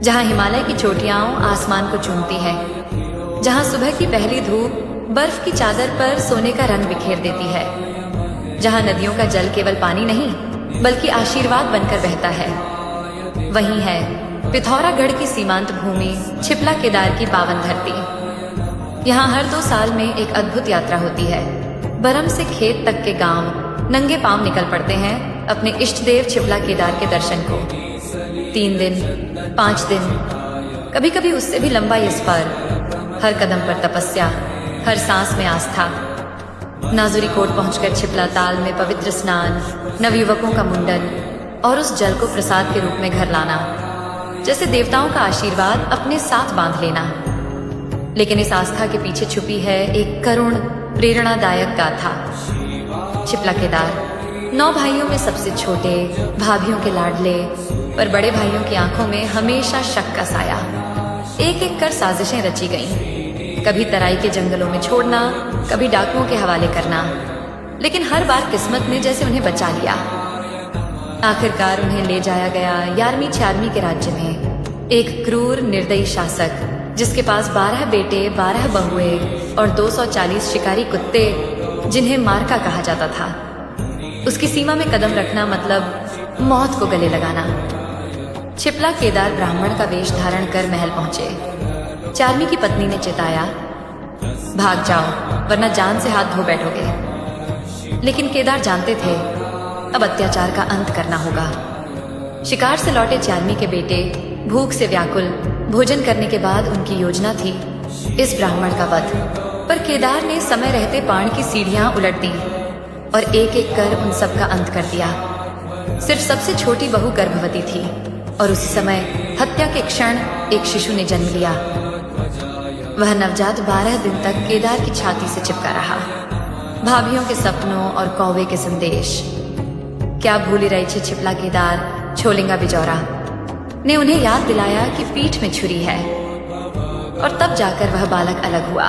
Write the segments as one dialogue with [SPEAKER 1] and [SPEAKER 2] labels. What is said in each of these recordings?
[SPEAKER 1] जहाँ हिमालय की चोटियां आसमान को चूमती है, जहाँ सुबह की पहली धूप बर्फ की चादर पर सोने का रंग बिखेर देती है, जहाँ नदियों का जल केवल पानी नहीं बल्कि आशीर्वाद बनकर बहता है, वही है पिथौरागढ़ की सीमांत भूमि, छिपला केदार की पावन धरती। यहाँ हर 2 साल में एक अद्भुत यात्रा होती है। बरम से खेत तक के गांव नंगे पांव निकल पड़ते हैं अपने इष्ट देव छिपला केदार के दर्शन को। 3 दिन, 5 दिन, कभी कभी उससे भी लंबा ये सफर। हर कदम पर तपस्या, हर सांस में आस्था। नाजुरी कोट पहुंचकर छिपला ताल में पवित्र स्नान, नवयुवकों का मुंडन और उस जल को प्रसाद के रूप में घर लाना, जैसे देवताओं का आशीर्वाद अपने साथ बांध लेना। लेकिन इस आस्था के पीछे छुपी है एक करुण प्रेरणादायक गाथा। छिपला केदार 9 भाइयों में सबसे छोटे, भाभियों के लाडले, पर बड़े भाइयों की आंखों में हमेशा शक का साया। एक एक कर साजिशें रची गईं, कभी तराई के जंगलों में छोड़ना, कभी डाकुओं के हवाले करना, लेकिन हर बार किस्मत ने जैसे उन्हें बचा लिया। आखिरकार उन्हें ले जाया गया 11वीं 4वीं के राज्य में। एक क्रूर निर्दयी शासक जिसके पास 12 बेटे, 12 बहुएं और 240 शिकारी कुत्ते, जिन्हें मार्का कहा जाता था। उसकी सीमा में कदम रखना मतलब मौत को गले लगाना। छिपला केदार ब्राह्मण का वेश धारण कर महल पहुंचे। 4वीं की पत्नी ने चिताया, भाग जाओ वरना जान से हाथ धो बैठोगे। लेकिन केदार जानते थे अब अत्याचार का अंत करना होगा। शिकार से लौटे 4वीं के बेटे भूख से व्याकुल, भोजन करने के बाद उनकी योजना थी इस ब्राह्मण का वध। पर केदार ने समय रहते पाण की सीढ़ियां उलट दी और एक एक कर उन सब का अंत कर दिया। सिर्फ सबसे छोटी बहू गर्भवती थी और उसी समय हत्या के क्षण एक शिशु ने जन्म लिया। वह नवजात 12 दिन तक केदार की छाती से चिपका रहा। भाभियों के सपनों और कौवे के संदेश क्या भूली रही थी छिपला केदार। छोलिंगा बिजौरा ने उन्हें याद दिलाया कि पीठ में छुरी है, और तब जाकर वह बालक अलग हुआ।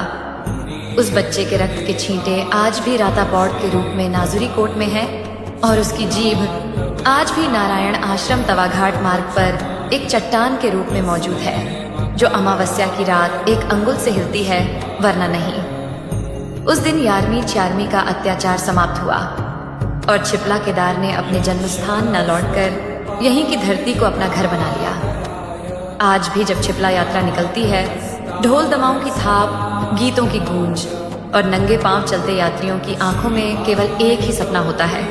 [SPEAKER 1] उस बच्चे के रक्त के छींटे आज भी राता पौड़ के रूप में नाजुरी कोट में है, और उसकी जीभ आज भी नारायण आश्रम तवाघाट मार्ग पर एक चट्टान के रूप में मौजूद है, जो अमावस्या की रात एक अंगुल से हिलती है वरना नहीं। उस दिन 11वीं 4वीं का अत्याचार समाप्त हुआ और छिपला केदार ने अपने जन्मस्थान न लौटकर यहीं की धरती को अपना घर बना लिया। आज भी जब छिपला यात्रा निकलती है, ढोल दमाओं की थाप, गीतों की गूंज और नंगे पांव चलते यात्रियों की आंखों में केवल एक ही सपना होता है,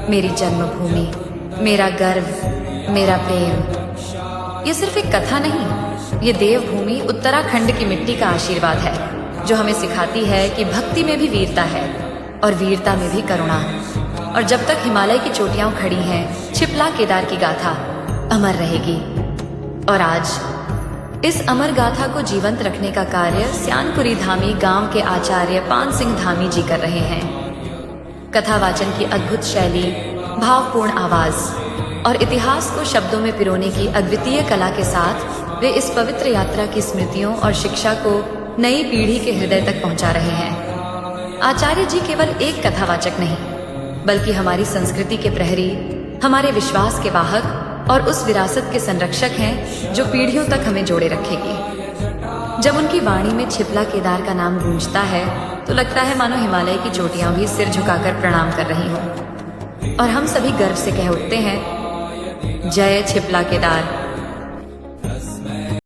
[SPEAKER 1] मेरी जन्मभूमि, मेरा गर्व, मेरा प्रेम। ये सिर्फ एक कथा नहीं, ये देवभूमि उत्तराखंड की मिट्टी का आशीर्वाद है, जो हमें सिखाती है कि भक्ति में भी वीरता है और वीरता में भी करुणा। और जब तक हिमालय की चोटियां खड़ी हैं, छिपला केदार की गाथा अमर रहेगी। और आज इस अमर गाथा को जीवंत रखने का कार्य स्यानपुरी धामी गांव के आचार्य पान सिंह धामी जी कर रहे हैं। कथावाचन की अद्भुत शैली, भावपूर्ण आवाज और इतिहास को शब्दों में पिरोने की अद्वितीय कला के साथ वे इस पवित्र यात्रा की स्मृतियों और शिक्षा को नई पीढ़ी के हृदय तक पहुंचा रहे हैं। आचार्य जी केवल एक कथावाचक नहीं, बल्कि हमारी संस्कृति के प्रहरी, हमारे विश्वास के वाहक और उस विरासत के संरक्षक हैं जो पीढ़ियों तक हमें जोड़े रखेगी। जब उनकी वाणी में छिपला केदार का नाम गूंजता है तो लगता है मानो हिमालय की चोटियां भी सिर झुकाकर प्रणाम कर रही हों, और हम सभी गर्व से कह उठते हैं, जय छिपला केदार।